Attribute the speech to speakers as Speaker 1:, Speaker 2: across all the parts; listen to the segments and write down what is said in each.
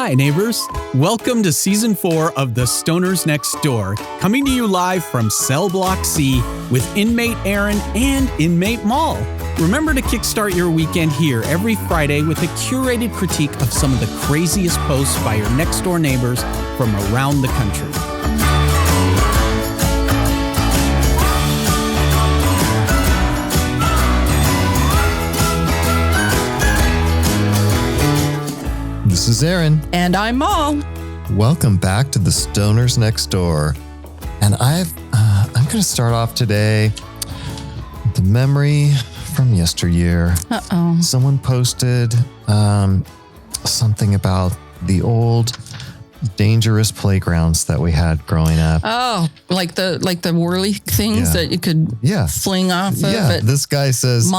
Speaker 1: Hi, neighbors. Welcome to Season 4 of the Stoners Nextdoor, coming to you live from Cell Block C with inmate Aaron and inmate Maul. Remember to kickstart your weekend here every Friday with a curated critique of some of the craziest posts by your next-door neighbors from around the country.
Speaker 2: This is Aaron.
Speaker 3: And I'm Maul.
Speaker 2: Welcome back to the Stoners Nextdoor. And I'm going to start off today with a memory from yesteryear.
Speaker 3: Uh-oh.
Speaker 2: Someone posted something about the old dangerous playgrounds that we had growing up.
Speaker 3: Oh, like the whirly things that you could fling off of.
Speaker 2: Yeah, this guy says,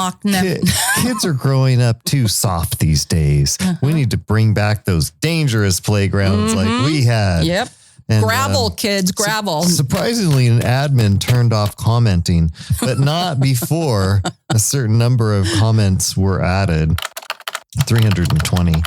Speaker 2: kids are growing up too soft these days. We need to bring back those dangerous playgrounds like we had.
Speaker 3: Yep.
Speaker 2: And,
Speaker 3: gravel, kids, gravel.
Speaker 2: Surprisingly, an admin turned off commenting, but not before a certain number of comments were added. 320.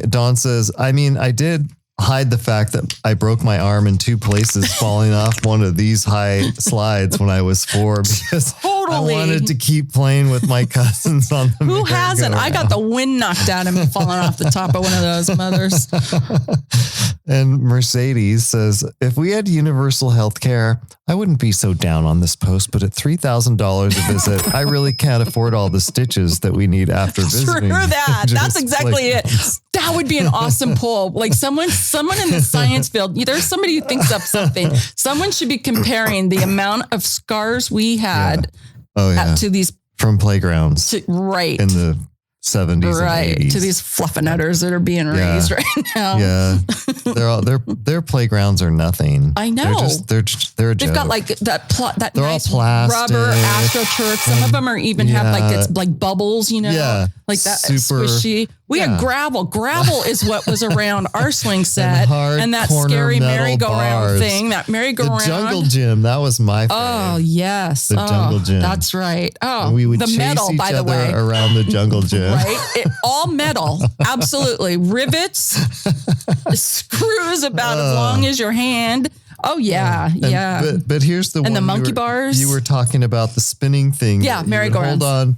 Speaker 2: Don says, I did hide the fact that I broke my arm in two places falling off one of these high slides when I was 4 because I wanted to keep playing with my cousins on the
Speaker 3: Who hasn't? I got the wind knocked out of me falling off the top of one of those mothers.
Speaker 2: And Mercedes says, if we had universal health care, I wouldn't be so down on this post, but at $3,000 a visit, I really can't afford all the stitches that we need after visiting.
Speaker 3: True that. That's exactly it. That would be an awesome poll. Like someone in the science field, there's somebody who thinks up something. Someone should be comparing the amount of scars we had to these
Speaker 2: from playgrounds.
Speaker 3: Right.
Speaker 2: In the 70s and 80s.
Speaker 3: To these fluffernutters that are being raised right now.
Speaker 2: Yeah. Their playgrounds are nothing.
Speaker 3: I know.
Speaker 2: They're a joke.
Speaker 3: They've got like that
Speaker 2: they're
Speaker 3: nice
Speaker 2: all plastic,
Speaker 3: rubber AstroTurf. Some of them are even have like it's like bubbles, like that
Speaker 2: super
Speaker 3: squishy. We had gravel. Gravel is what was around our swing set
Speaker 2: and
Speaker 3: that scary merry-go-round
Speaker 2: bars.
Speaker 3: thing. That merry-go-round.
Speaker 2: The jungle gym. That was my favorite.
Speaker 3: Oh yes.
Speaker 2: The jungle gym.
Speaker 3: That's right. Oh,
Speaker 2: and we would
Speaker 3: the
Speaker 2: chase
Speaker 3: metal,
Speaker 2: each
Speaker 3: by the
Speaker 2: other
Speaker 3: way.
Speaker 2: around the jungle gym.
Speaker 3: Right? All metal. Absolutely. Rivets, screws about as long as your hand. Oh, yeah.
Speaker 2: But here's the one.
Speaker 3: And the monkey bars.
Speaker 2: You were talking about the spinning thing.
Speaker 3: Yeah, merry-go-round.
Speaker 2: Hold on.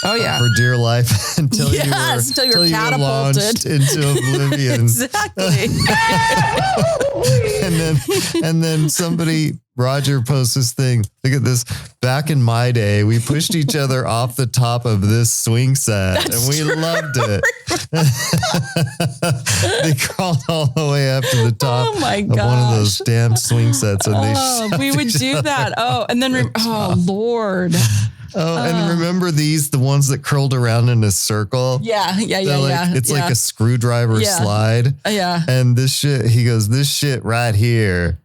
Speaker 3: Oh, yeah.
Speaker 2: For dear life until you were
Speaker 3: catapulted
Speaker 2: into oblivion.
Speaker 3: Exactly.
Speaker 2: and then Roger posts this thing. Look at this. Back in my day, we pushed each other off the top of this swing set and we loved it. They crawled all the way up to the top of one of those damn swing sets. And
Speaker 3: we would do that. Oh, and then, Lord.
Speaker 2: Oh, and remember the ones that curled around in a circle?
Speaker 3: Yeah.
Speaker 2: It's like a screwdriver slide.
Speaker 3: Yeah.
Speaker 2: And this shit right here.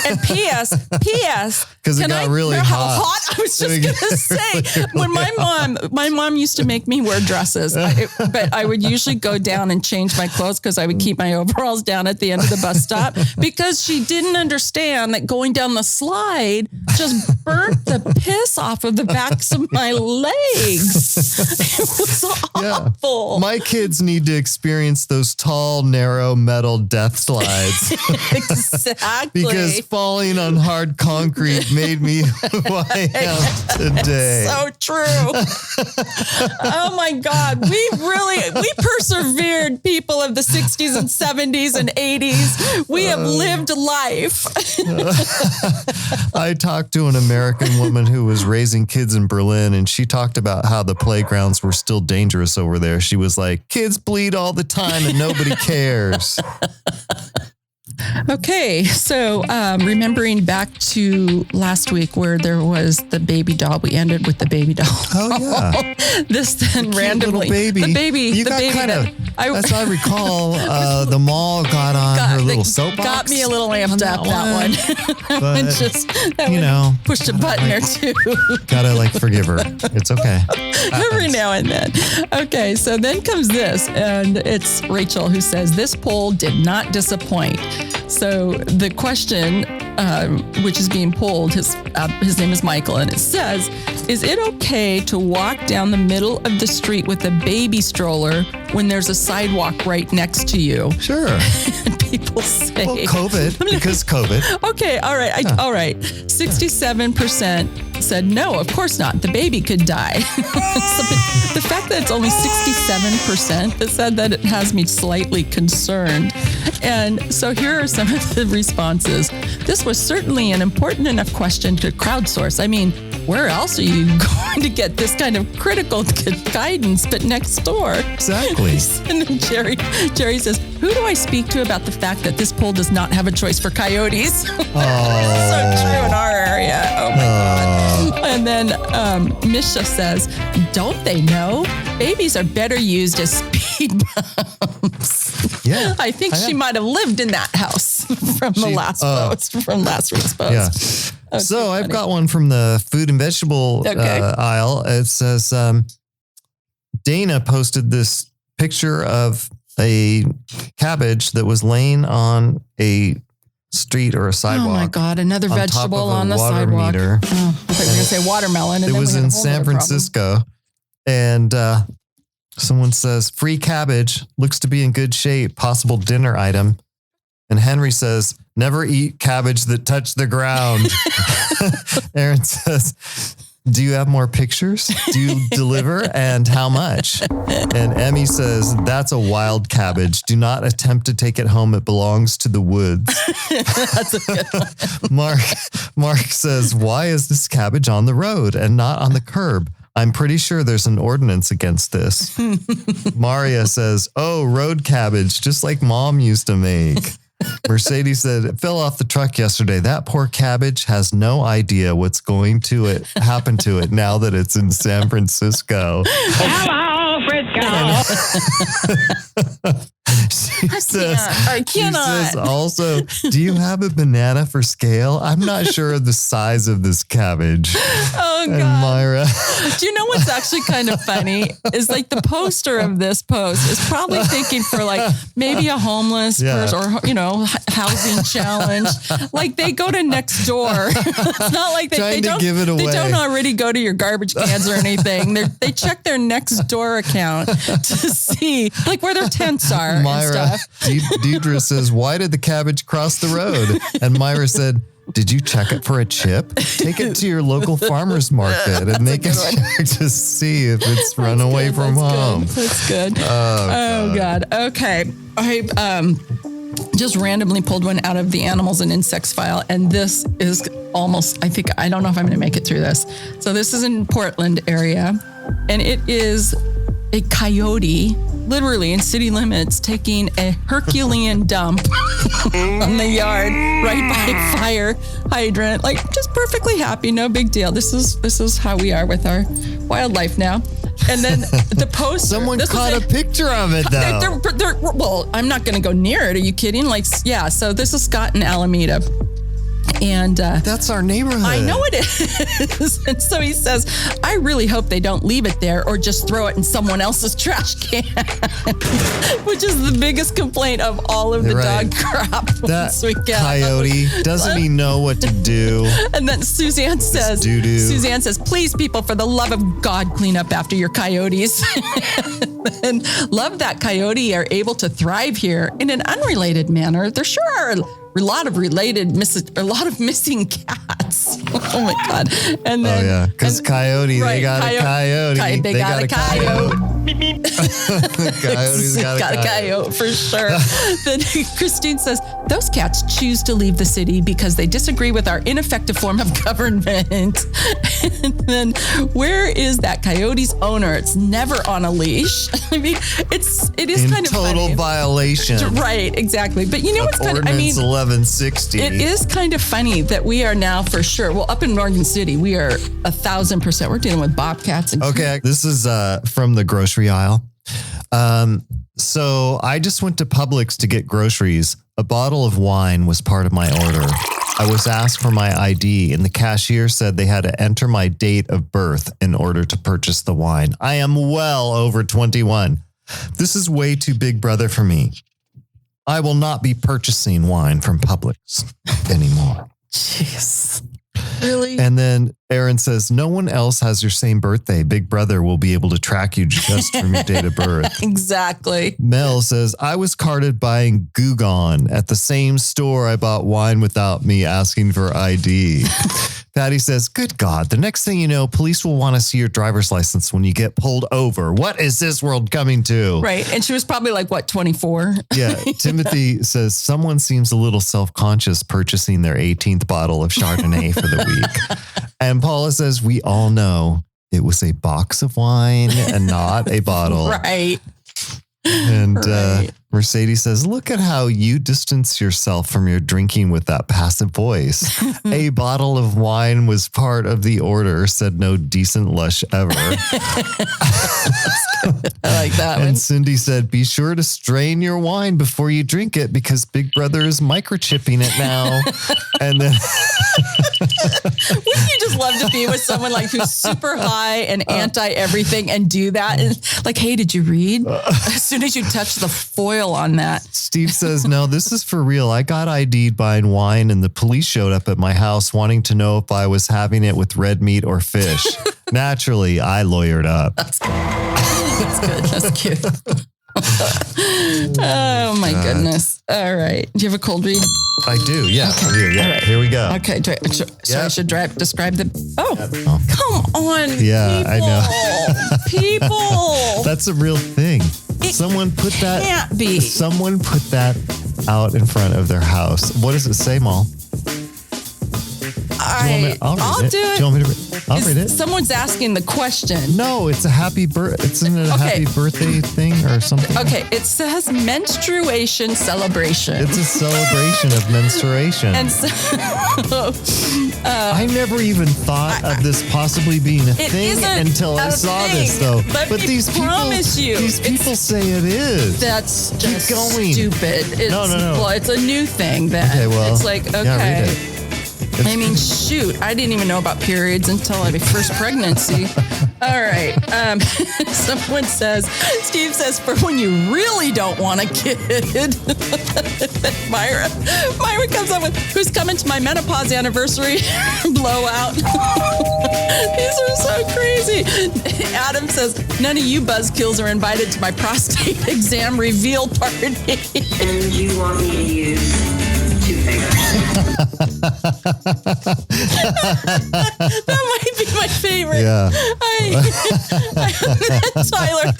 Speaker 3: And P.S.
Speaker 2: Because it got really hot.
Speaker 3: I was just going to say, when my mom used to make me wear dresses, but I would usually go down and change my clothes because I would keep my overalls down at the end of the bus stop because she didn't understand that going down the slide just burnt the piss off of the backs of my legs. It was awful.
Speaker 2: Yeah. My kids need to experience those tall, narrow metal death slides.
Speaker 3: Exactly.
Speaker 2: Because falling on hard concrete made me who I am today.
Speaker 3: So true. Oh my God. We persevered, people of the 60s and 70s and 80s. We have lived life.
Speaker 2: I talked to an American woman who was raising kids in Berlin, and she talked about how the playgrounds were still dangerous over there. She was like, kids bleed all the time and nobody cares.
Speaker 3: Okay, so remembering back to last week where there was the baby doll, we ended with the baby doll.
Speaker 2: Oh yeah,
Speaker 3: this then randomly
Speaker 2: the baby.
Speaker 3: You got kind of,
Speaker 2: as I recall, the mall got on her little soapbox.
Speaker 3: Got me a little amped up that one. Pushed a button or two.
Speaker 2: Gotta forgive her. It's okay.
Speaker 3: Every now and then. Okay, so then comes this, and it's Rachel who says this poll did not disappoint. So the question which is being pulled. His name is Michael, and it says, "Is it okay to walk down the middle of the street with a baby stroller when there's a sidewalk right next to you?"
Speaker 2: Sure.
Speaker 3: And people say,
Speaker 2: Well, COVID, because COVID.
Speaker 3: Okay, all right, all right. 67% said no, of course not. The baby could die. So the fact that it's only 67% that said that, it has me slightly concerned. And so here are some of the responses. "This was certainly an important enough question to crowdsource. I mean, where else are you going to get this kind of critical guidance but next door?"
Speaker 2: Exactly.
Speaker 3: And then Jerry says, "Who do I speak to about the fact that this poll does not have a choice for coyotes?" So true in our area. Oh my God. And then Misha says, "Don't they know? Babies are better used as speed bumps."
Speaker 2: Yeah.
Speaker 3: I think she might have lived in that house from the last post, from last week's post.
Speaker 2: Yeah. So I've got one from the food and vegetable aisle. It says, Dana posted this picture of a cabbage that was laying on a street or a sidewalk.
Speaker 3: Oh my God, another vegetable on the sidewalk.
Speaker 2: Meter.
Speaker 3: Oh, I thought you were going to say watermelon. And
Speaker 2: it was in San Francisco. And someone says, "Free cabbage, looks to be in good shape, possible dinner item." And Henry says, "Never eat cabbage that touched the ground." Aaron says, "Do you have more pictures? Do you deliver? And how much?" And Emmy says, "That's a wild cabbage. Do not attempt to take it home. It belongs to the woods."
Speaker 3: That's a good one.
Speaker 2: Mark says, "Why is this cabbage on the road and not on the curb? I'm pretty sure there's an ordinance against this." Maria says, "Oh, road cabbage, just like Mom used to make." Mercedes said, "It fell off the truck yesterday. That poor cabbage has no idea what's going to happen to it now that it's in San Francisco."
Speaker 4: Hello, Frisco.
Speaker 3: I cannot.
Speaker 2: She says also, "Do you have a banana for scale? I'm not sure of the size of this cabbage."
Speaker 3: Oh, God.
Speaker 2: And Myra.
Speaker 3: Do you know what's actually kind of funny is like the poster of this post is probably thinking for like maybe a homeless person or, housing challenge. Like they go to Nextdoor. It's not like they don't
Speaker 2: give it away.
Speaker 3: They don't already go to your garbage cans or anything. They check their Nextdoor account to see like where their tents are.
Speaker 2: Myra,
Speaker 3: and stuff.
Speaker 2: Deidre says, "Why did the cabbage cross the road?" And Myra said, "Did you check it for a chip? Take it to your local farmer's market and they can check to see if it's run away from home."
Speaker 3: That's good. Oh God. Okay. I just randomly pulled one out of the animals and insects file. And this is almost, I don't know if I'm going to make it through this. So this is in Portland area and it is a coyote literally in city limits taking a Herculean dump on the yard right by a fire hydrant, like just perfectly happy, no big deal. This is how we are with our wildlife now. And then the poster.
Speaker 2: Someone caught a picture of it though.
Speaker 3: Well, I'm not going to go near it. Are you kidding? Like, yeah. So this is Scott in Alameda. And
Speaker 2: that's our neighborhood.
Speaker 3: I know it is. And so he says, "I really hope they don't leave it there or just throw it in someone else's trash can," which is the biggest complaint of all of the dog crap.
Speaker 2: That coyote, doesn't he know what to do?
Speaker 3: And then Suzanne says, "Please, people, for the love of God, clean up after your coyotes." And love that coyote are able to thrive here in an unrelated manner. There sure are a lot of missing cats. Oh my God. And then,
Speaker 2: because coyote, they got a coyote.
Speaker 3: They got a coyote.
Speaker 2: Coyote's got a coyote
Speaker 3: for sure. Then Christine says, "Those cats choose to leave the city because they disagree with our ineffective form of government." And then, where is that coyote's owner? It's never on a leash. I mean, it is
Speaker 2: in
Speaker 3: kind of
Speaker 2: total
Speaker 3: funny.
Speaker 2: Violation.
Speaker 3: Right, exactly. But you know what's kind of,
Speaker 2: 1160.
Speaker 3: It is kind of funny that we are now for sure. Well, up in Morgan City, we are 1,000%. We're dealing with bobcats. And
Speaker 2: this is from the grocery aisle. So I just went to Publix to get groceries. A bottle of wine was part of my order. I was asked for my ID and the cashier said they had to enter my date of birth in order to purchase the wine. I am well over 21. This is way too big brother for me. I will not be purchasing wine from Publix anymore.
Speaker 3: Jeez. Really?
Speaker 2: And then Aaron says, no one else has your same birthday. Big Brother will be able to track you just from your date of birth.
Speaker 3: Exactly.
Speaker 2: Mel says, I was carded buying Gugon at the same store I bought wine without me asking for ID. Patty says, good God, the next thing you know, police will want to see your driver's license when you get pulled over. What is this world coming to?
Speaker 3: Right. And she was probably like, what, 24?
Speaker 2: Yeah. Timothy says, someone seems a little self-conscious purchasing their 18th bottle of Chardonnay for the week. And Paula says, we all know it was a box of wine and not a bottle.
Speaker 3: Right.
Speaker 2: And Mercedes says, look at how you distance yourself from your drinking with that passive voice. A bottle of wine was part of the order, said no decent lush ever.
Speaker 3: I like that one.
Speaker 2: And Cindy said, be sure to strain your wine before you drink it because Big Brother is microchipping it now. And then
Speaker 3: wouldn't you just love to be with someone like who's super high and anti everything and do that? And like, hey, did you read? As soon as you touch the foil on that.
Speaker 2: Steve says, no, this is for real. I got ID'd buying wine and the police showed up at my house wanting to know if I was having it with red meat or fish. Naturally, I lawyered up.
Speaker 3: That's good. That's good. That's cute. Oh my goodness. All right. Do you have a cold read?
Speaker 2: I do. Yeah.
Speaker 3: Okay.
Speaker 2: I do. Yeah.
Speaker 3: All right.
Speaker 2: Here we go.
Speaker 3: Okay. So I should describe the. Oh, come on.
Speaker 2: Yeah,
Speaker 3: people.
Speaker 2: I know.
Speaker 3: People.
Speaker 2: That's a real thing. Someone put that.
Speaker 3: Can't be.
Speaker 2: Someone put that out in front of their house. What does it say, Mom?
Speaker 3: I'll do it.
Speaker 2: Do you want me to read? I'll read it.
Speaker 3: Someone's asking the question.
Speaker 2: No, it's a happy Isn't it a happy birthday thing or something?
Speaker 3: Okay, it says menstruation celebration.
Speaker 2: It's a celebration of menstruation.
Speaker 3: And so,
Speaker 2: I never even thought of this possibly being a thing until I saw this, though.
Speaker 3: But these
Speaker 2: people say it is.
Speaker 3: That's
Speaker 2: Keep
Speaker 3: just
Speaker 2: going.
Speaker 3: stupid. It's,
Speaker 2: No.
Speaker 3: Well, it's a new thing then.
Speaker 2: Okay, well,
Speaker 3: it's like, okay.
Speaker 2: Yeah, read it.
Speaker 3: I mean, shoot, I didn't even know about periods until my first pregnancy. All right. Someone says, Steve says, for when you really don't want a kid. Myra comes up with, who's coming to my menopause anniversary blowout. These are so crazy. Adam says, none of you buzzkills are invited to my prostate exam reveal party.
Speaker 4: And you want me to use 2 fingers.
Speaker 3: That might be my favorite.
Speaker 2: Yeah.
Speaker 3: Tyler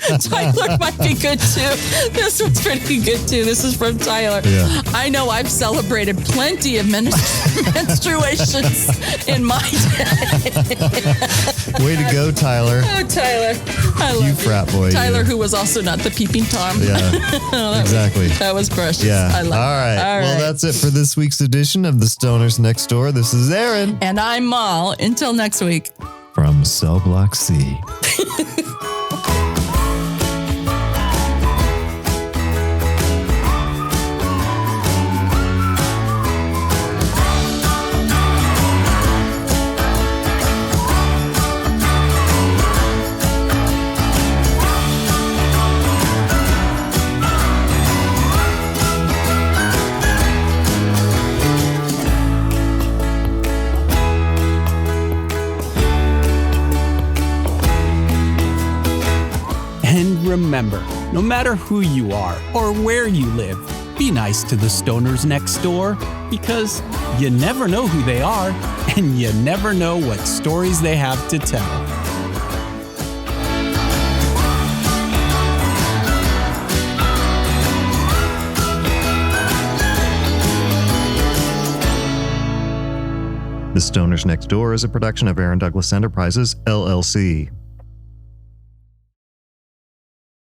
Speaker 3: might be good too. This one's pretty good too. This is from Tyler.
Speaker 2: Yeah.
Speaker 3: I know I've celebrated plenty of menstruations in my day.
Speaker 2: Way to go, Tyler.
Speaker 3: Oh, Tyler. I love
Speaker 2: You frat boy.
Speaker 3: Tyler,
Speaker 2: you.
Speaker 3: who was also not the peeping Tom.
Speaker 2: Yeah, exactly.
Speaker 3: That was precious.
Speaker 2: Yeah.
Speaker 3: I love
Speaker 2: All right. Well, that's it for this week's edition of the Stoners Nextdoor. This is Aaron.
Speaker 3: And I'm Mal. Until next week.
Speaker 2: From Cell Block C.
Speaker 1: Remember, no matter who you are or where you live, be nice to the Stoners next door because you never know who they are and you never know what stories they have to tell. The Stoners Next Door is a production of Aaron Douglas Enterprises, LLC.